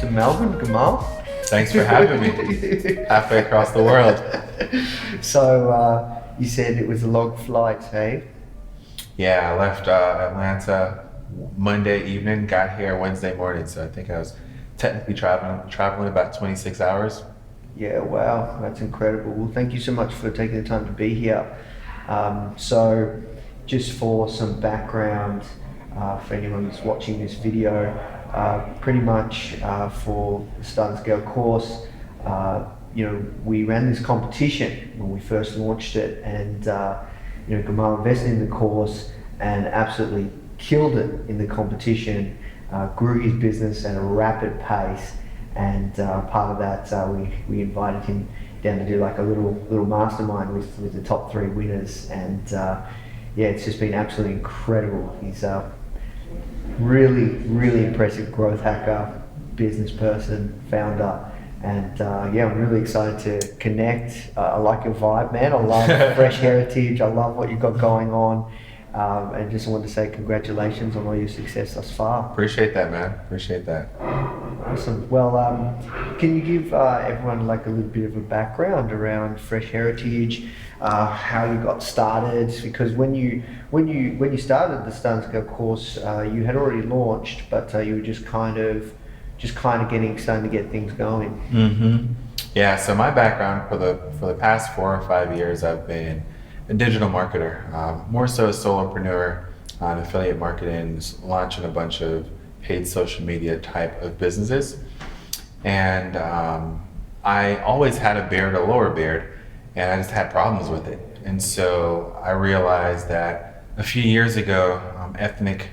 to Melbourne, Gamal. Thanks for having me. Halfway across the world. So you said it was a long flight, hey? Yeah, I left Atlanta Monday evening, got here Wednesday morning, so I think I was technically traveling about 26 hours. Yeah, wow, that's incredible. Well, thank you so much for taking the time to be here. So just for some background, for anyone who's watching this video, pretty much for the Start and Scale course, we ran this competition when we first launched it, and Gamal invested in the course and absolutely killed it in the competition, grew his business at a rapid pace, and part of that we invited him down to do like a little mastermind with the top 3 winners, and it's just been absolutely incredible. He's really impressive growth hacker, business person, founder, and I'm really excited to connect. I like your vibe, man. I love Fresh Heritage. I love what you've got going on, and just wanted to say congratulations on all your success thus far. Appreciate that, man. Appreciate that. Awesome. Well, can you give everyone like a little bit of a background around Fresh Heritage, how you got started? Because when you started the Start and Scale course, you had already launched, but you were just kind of starting to get things going. Mm-hmm. Yeah. So my background for the past 4 or 5 years, I've been a digital marketer, more so a solopreneur on affiliate marketing, launching a bunch of paid social media type of businesses. And I always had a beard, a lower beard, and I just had problems with it. And so I realized that a few years ago, ethnic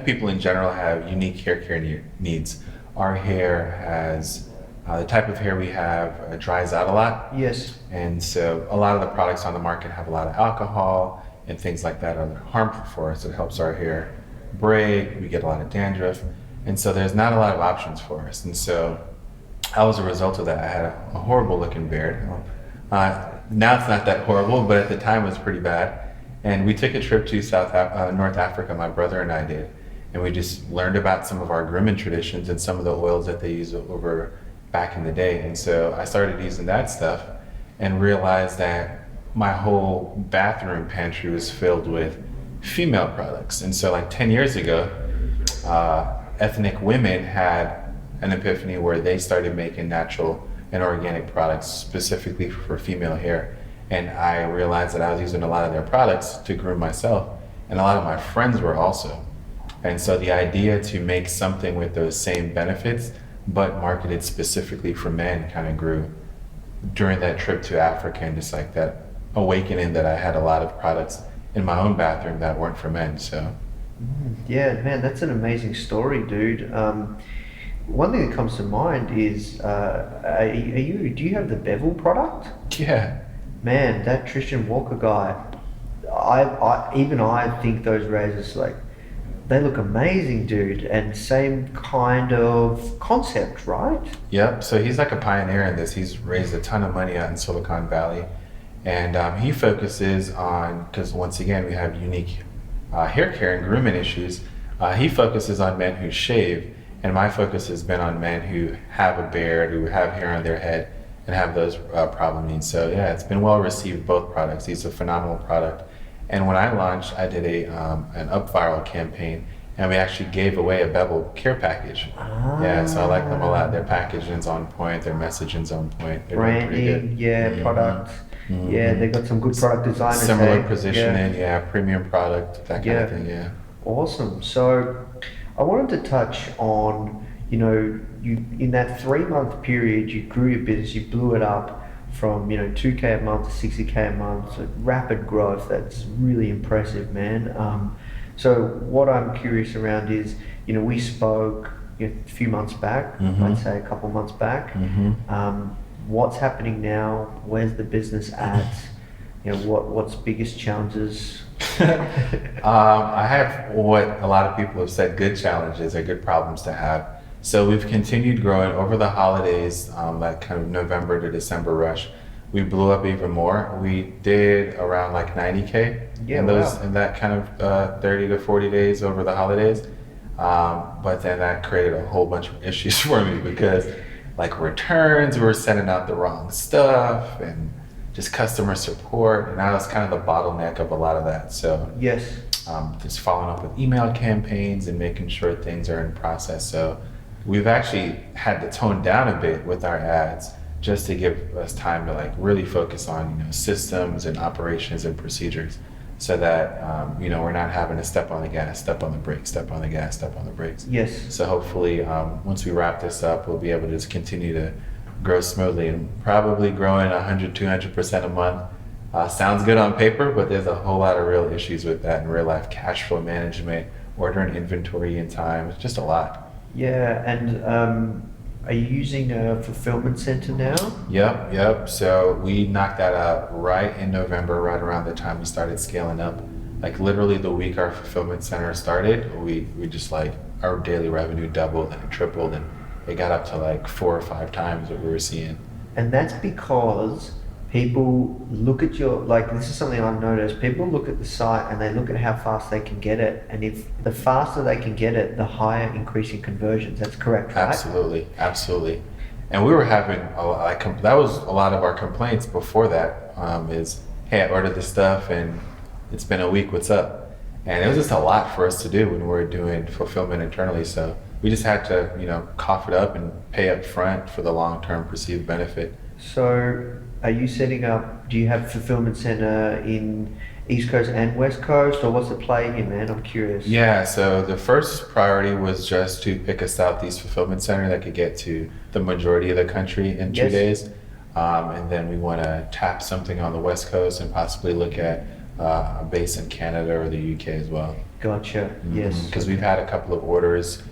people in general have unique hair care needs. Our hair has, the type of hair we have dries out a lot. Yes. And so a lot of the products on the market have a lot of alcohol and things like that are harmful for us. It helps our hair break, we get a lot of dandruff, and so there's not a lot of options for us. And so as a result of that, I had a horrible looking beard. Now it's not that horrible, but at the time it was pretty bad. And we took a trip to North Africa, my brother and I did, and we just learned about some of our grooming traditions and some of the oils that they use over back in the day. And so I started using that stuff and realized that my whole bathroom pantry was filled with female products. And so like 10 years ago, ethnic women had an epiphany where they started making natural and organic products specifically for female hair. And I realized that I was using a lot of their products to groom myself, and a lot of my friends were also. And so the idea to make something with those same benefits but marketed specifically for men kind of grew during that trip to Africa, and just like that awakening that I had a lot of products in my own bathroom that weren't for men. So yeah, man, that's an amazing story, dude. One thing that comes to mind is do you have the Bevel product? Yeah, man, that Tristan Walker guy, I think those razors, like, they look amazing, dude, and same kind of concept, right? Yep. So he's like a pioneer in this. He's raised a ton of money out in Silicon Valley. And he focuses on, because once again, we have unique hair care and grooming issues. He focuses on men who shave, and my focus has been on men who have a beard, who have hair on their head, and have those problem needs. So yeah, it's been well received, both products. He's a phenomenal product. And when I launched, I did an up viral campaign, and we actually gave away a Bevel care package. Yeah, so I like them a lot. Their packaging's on point, their messaging's on point. They're branding, yeah, product. Mm-hmm. Yeah, they got some good product designers. Similar positioning, yeah, premium product, that kind of thing, yeah. Awesome. So I wanted to touch on, you in that 3-month period, you grew your business, you blew it up from 2K a month to 60K a month, so rapid growth. That's really impressive, man. So what I'm curious around is, we spoke a few months back, mm-hmm. I'd say a couple months back. Mm-hmm. What's happening now? Where's the business at? What's biggest challenges? I have what a lot of people have said, good challenges or good problems to have. So we've continued growing over the holidays, that kind of November to December rush. We blew up even more. We did around like 90K in that kind of 30 to 40 days over the holidays. But then that created a whole bunch of issues for me because like returns, we were sending out the wrong stuff and just customer support. And that was kind of the bottleneck of a lot of that. So Yes. just following up with email campaigns and making sure things are in process. So we've actually had to tone down a bit with our ads just to give us time to like really focus on, you know, systems and operations and procedures so that, you know, we're not having to step on the gas, step on the brakes, step on the gas, step on the brakes. Yes. So hopefully, once we wrap this up, we'll be able to just continue to grow smoothly and probably growing 100, 200% a month. Sounds good on paper, but there's a whole lot of real issues with that in real life. Cash flow management, ordering inventory in time, it's just a lot. Yeah, and are you using a fulfillment center now? Yep. So we knocked that out right in November, right around the time we started scaling up. Like literally the week our fulfillment center started, we just like our daily revenue doubled and tripled, and it got up to like 4 or 5 times what we were seeing. And that's because people look at your, like this is something I've noticed, people look at the site and they look at how fast they can get it. And if the faster they can get it, the higher increasing conversions. That's correct, right? Absolutely. And we were having, that was a lot of our complaints before that, is, hey, I ordered this stuff and it's been a week, what's up? And it was just a lot for us to do when we were doing fulfillment internally. So we just had to, you know, cough it up and pay up front for the long-term perceived benefit. So are you setting up, do you have fulfillment center in East Coast and West Coast, or what's the play here, man? I'm curious. Yeah, so the first priority was just to pick a Southeast fulfillment center that could get to the majority of the country in 2 Yes. days. And then we want to tap something on the West Coast and possibly look at a base in Canada or the UK as well. Gotcha, yes. Because we've had a couple of orders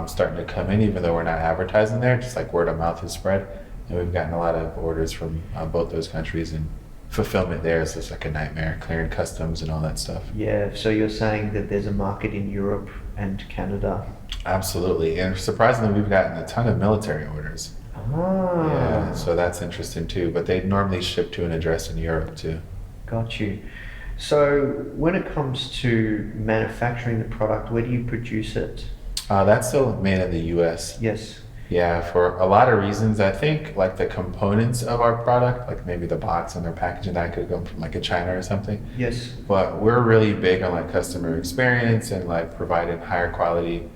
starting to come in, even though we're not advertising there, just like word of mouth has spread. And we've gotten a lot of orders from both those countries, and fulfillment there is just like a nightmare, clearing customs and all that stuff. Yeah, so you're saying that there's a market in Europe and Canada. Absolutely. And surprisingly, we've gotten a ton of military orders. Ah, Yeah, so that's interesting too. But they normally ship to an address in Europe too. got you. So when it comes to manufacturing the product, where do you produce it? That's still made in the US. Yes. Yeah, for a lot of reasons. I think like the components of our product, like maybe the box and their packaging, that could come from like a China or something. Yes. But we're really big on like customer experience and like providing higher quality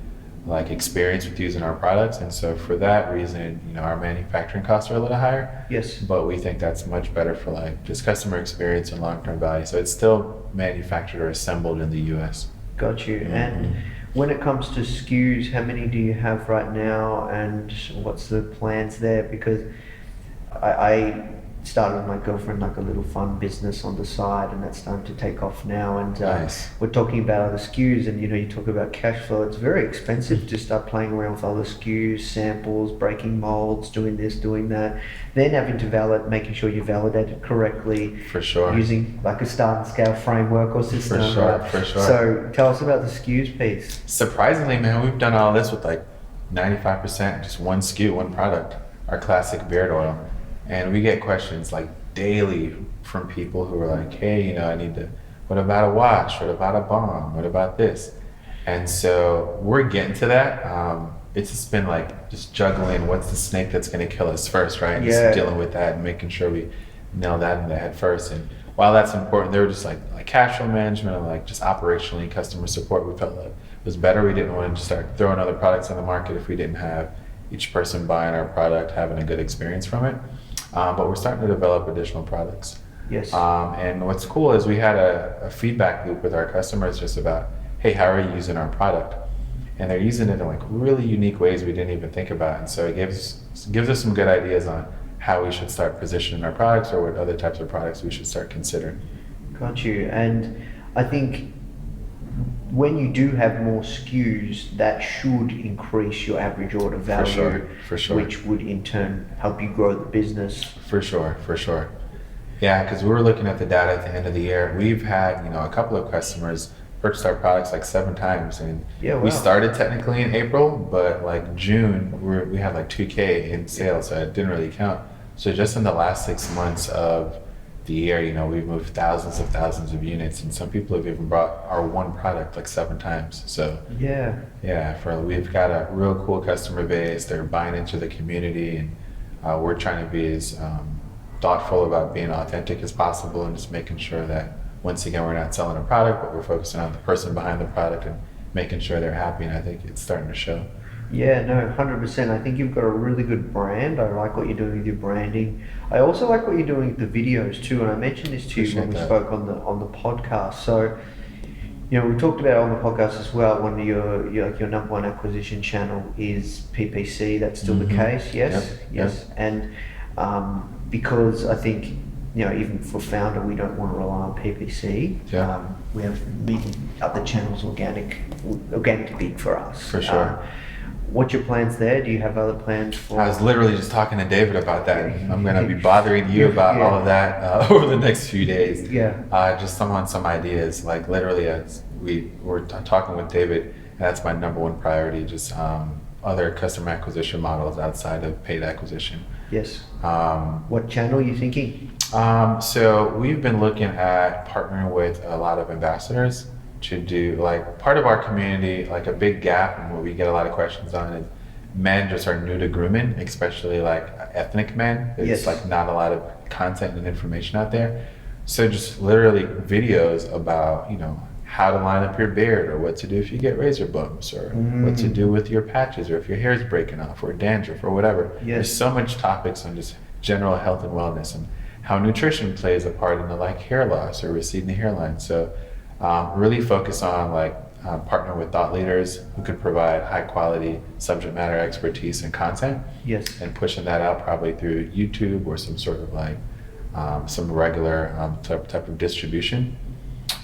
like experience with using our products. And so for that reason, you know, our manufacturing costs are a little higher, Yes. but we think that's much better for like just customer experience and long-term value. So it's still manufactured or assembled in the US. Got you. And when it comes to SKUs, how many do you have right now, and what's the plans there? Because I started with my girlfriend like a little fun business on the side, and that's starting to take off now. And Nice. we're talking about other SKUs, and you know, you talk about cash flow. It's very expensive to start playing around with other SKUs, samples, breaking molds, doing this, doing that. Then having to making sure you validate it correctly. For sure. Using like a start and scale framework or system. Right? For sure. So tell us about the SKUs piece. Surprisingly, man, we've done all this with like 95% just one SKU, one product, our classic beard oil. And we get questions like daily from people who are like, hey, you know, what about a wash? What about a balm? What about this? And so we're getting to that. It's just been like just juggling what's the snake that's going to kill us first, right? And Yeah. just dealing with that and making sure we nail that in the head first. And while that's important, they were just like cash flow management and like just operationally customer support. We felt like it was better. We didn't want to just start throwing other products on the market if we didn't have each person buying our product having a good experience from it. But we're starting to develop additional products. Yes. And what's cool is we had a feedback loop with our customers just about, hey, how are you using our product? And they're using it in like really unique ways we didn't even think about. And so it gives us some good ideas on how we should start positioning our products or what other types of products we should start considering. Got you. And I think when you do have more SKUs, that should increase your average order value, For sure. which would in turn help you grow the business. For sure. Yeah, because we were looking at the data at the end of the year. We've had, you know, a couple of customers purchase our products like 7 times, and Yeah, we wow. started technically in April, but like June we had like 2K in sales, so it didn't really count. So just in the last 6 months of the year, you know, we've moved thousands of units, and some people have even bought our one product like 7 times. So Yeah. yeah, we've got a real cool customer base. They're buying into the community, and we're trying to be as thoughtful about being authentic as possible, and just making sure that once again we're not selling a product, but we're focusing on the person behind the product and making sure they're happy. And I think it's starting to show. Yeah, no, 100%. I think you've got a really good brand. I like what you're doing with your branding. I also like what you're doing with the videos too, and I mentioned this to you when we spoke on the podcast. So, you know, we talked about on the podcast as well. One of your number one acquisition channel is PPC. That's still the case, yes, yes. Yep. And because I think, you know, even for Foundr, we don't want to rely on PPC. Yeah. We have many other channels organic big for us. For sure. What's your plans there? Do you have other plans for? I was literally just talking to David about that. I'm going to be bothering you about all of that over the next few days. Yeah. Just some ideas. Like literally, we're talking with David, and that's my number one priority. Just other customer acquisition models outside of paid acquisition. Yes. What channel are you thinking? So we've been looking at partnering with a lot of ambassadors to do, like, part of our community, like a big gap and what we get a lot of questions on is men just are new to grooming, especially like ethnic men. There's like not a lot of content and information out there. So just literally videos about, you know, how to line up your beard, or what to do if you get razor bumps, or what to do with your patches, or if your hair's breaking off, or dandruff, or whatever. There's so much topics on just general health and wellness, and how nutrition plays a part in the, like, hair loss or receding the hairline. So really focus on like partner with thought leaders who could provide high quality subject matter expertise and content. Yes. And pushing that out probably through YouTube or some sort of like some regular type of distribution.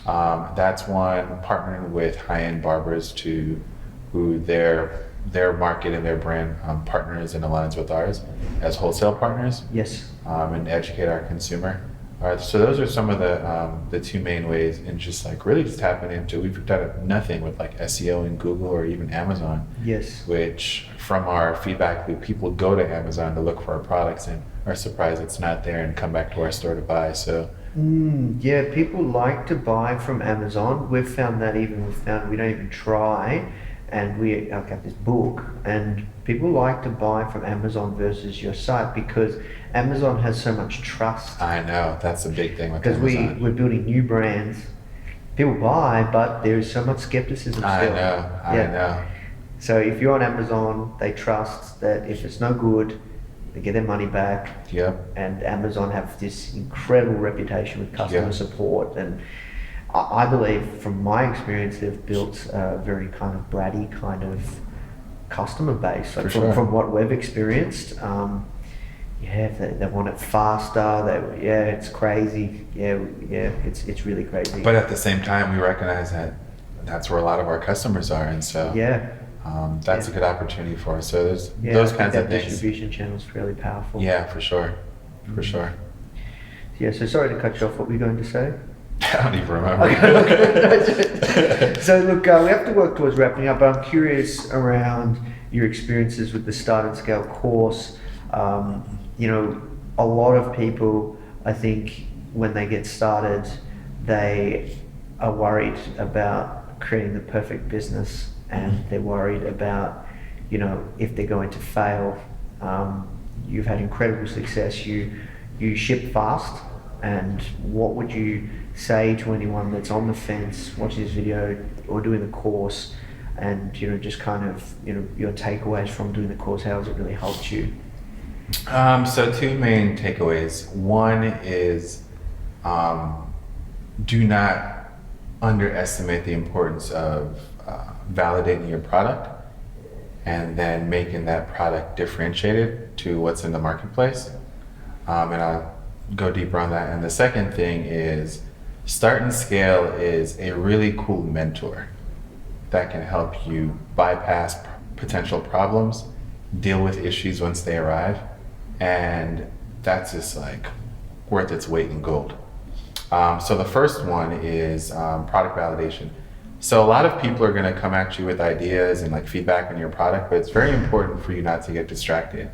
That's one. Partnering with high-end barbers who their market and their brand partners and aligns with ours as wholesale partners. Yes. And educate our consumer. All right, so those are some of the 2 main ways, and just like really just tapping into, we've done nothing with like SEO in Google or even Amazon. Yes. Which from our feedback loop, people go to Amazon to look for our products and are surprised it's not there and come back to our store to buy. So yeah, people like to buy from Amazon. We've found that even we don't even try, and we got this book, and people like to buy from Amazon versus your site because Amazon has so much trust. I know, that's a big thing with because Amazon. we're building new brands. People buy, but there is so much skepticism still. I know. So if you're on Amazon, they trust that if it's no good, they get their money back. Yep. And Amazon have this incredible reputation with customer support, and I believe from my experience they've built a very kind of bratty kind of customer base, like from what we've experienced. They want it faster. It's crazy. It's really crazy. But at the same time, we recognize that that's where a lot of our customers are, and so that's a good opportunity for us. So there's those kinds of things. Distribution channel is fairly powerful. Yeah, for sure. Yeah. So sorry to cut you off. What were you going to say? I don't even remember. So look, we have to work towards wrapping up. But I'm curious around your experiences with the Start and Scale course. You know, a lot of people, I think, when they get started, they are worried about creating the perfect business, and they're worried about, you know, if they're going to fail. You've had incredible success. You ship fast, and what would you say to anyone that's on the fence watching this video or doing the course, and, you know, just kind of, you know, your takeaways from doing the course? How has it really helped you? So 2 main takeaways. One is do not underestimate the importance of validating your product and then making that product differentiated to what's in the marketplace. And I'll go deeper on that. And the second thing is Start and Scale is a really cool mentor that can help you bypass potential problems, deal with issues once they arrive, and that's just like worth its weight in gold. So the first one is product validation. So a lot of people are going to come at you with ideas and like feedback on your product, but it's very important for you not to get distracted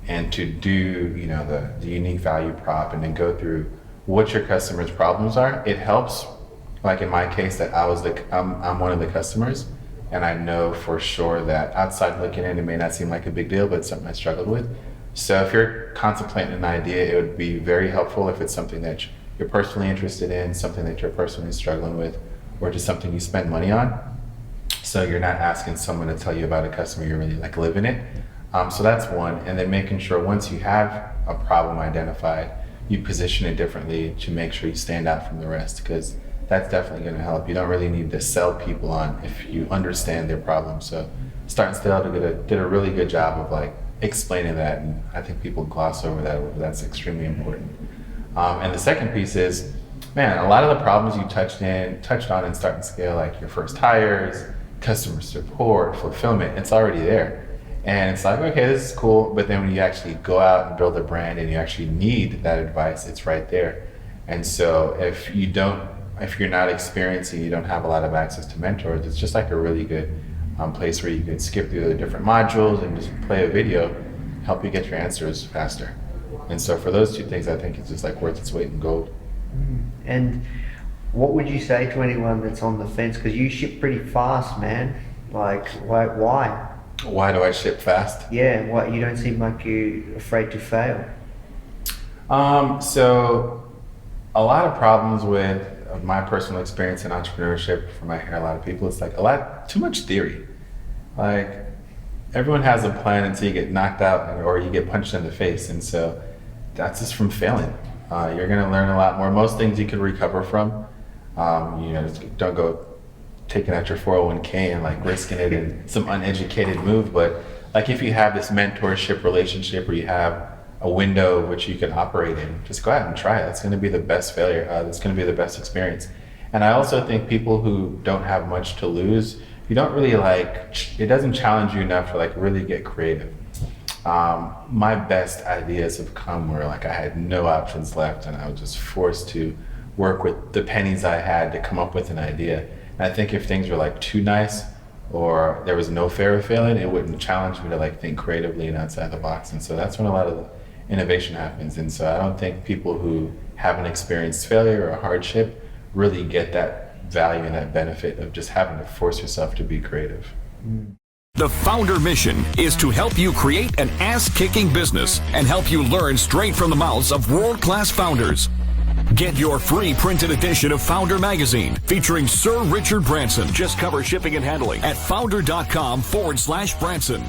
and to do, you know, the unique value prop, and then go through what your customers' problems are. It helps, like in my case, that I'm one of the customers, and I know for sure that outside looking in, it may not seem like a big deal, but it's something I struggled with. So if you're contemplating an idea, it would be very helpful if it's something that you're personally interested in, something that you're personally struggling with, or just something you spend money on. So you're not asking someone to tell you about a customer, you're really like living it. So that's one. And then making sure once you have a problem identified, you position it differently to make sure you stand out from the rest, because that's definitely going to help. You don't really need to sell people on if you understand their problem. So Start and Stale did a really good job of like explaining that, and I think people gloss over that, but that's extremely important. And the second piece is, man, a lot of the problems you touched on in Start and Scale, like your first hires, customer support, fulfillment, it's already there. And it's like, okay, this is cool, but then when you actually go out and build a brand and you actually need that advice, it's right there. And so if you're not experiencing, you don't have a lot of access to mentors, it's just like a really good place where you can skip through the different modules and just play a video, help you get your answers faster. And so for those two things, I think it's just like worth its weight in gold. And what would you say to anyone that's on the fence? Because you ship pretty fast, man. Like, why? Why do I ship fast? Yeah, why you don't seem like you're afraid to fail? So a lot of problems with my personal experience in entrepreneurship, from I hear a lot of people, it's like too much theory. Like everyone has a plan until you get knocked out or you get punched in the face, and so that's just from failing. You're going to learn a lot more. Most things you can recover from. Just don't go taking out your 401k and like risking it in some uneducated move. But like if you have this mentorship relationship where you have a window which you can operate in, just go out and try it. That's going to be the best failure. That's going to be the best experience. And I also think people who don't have much to lose, you don't really it doesn't challenge you enough to like really get creative. My best ideas have come where like I had no options left and I was just forced to work with the pennies I had to come up with an idea. And I think if things were like too nice or there was no fear of failing, it wouldn't challenge me to like think creatively and outside the box. And so that's when a lot of the innovation happens. And so I don't think people who haven't experienced failure or hardship really get that value and that benefit of just having to force yourself to be creative. The Foundr mission is to help you create an ass-kicking business and help you learn straight from the mouths of world-class founders. Get your free printed edition of Foundr magazine featuring Sir Richard Branson. Just cover shipping and handling at foundr.com/Branson.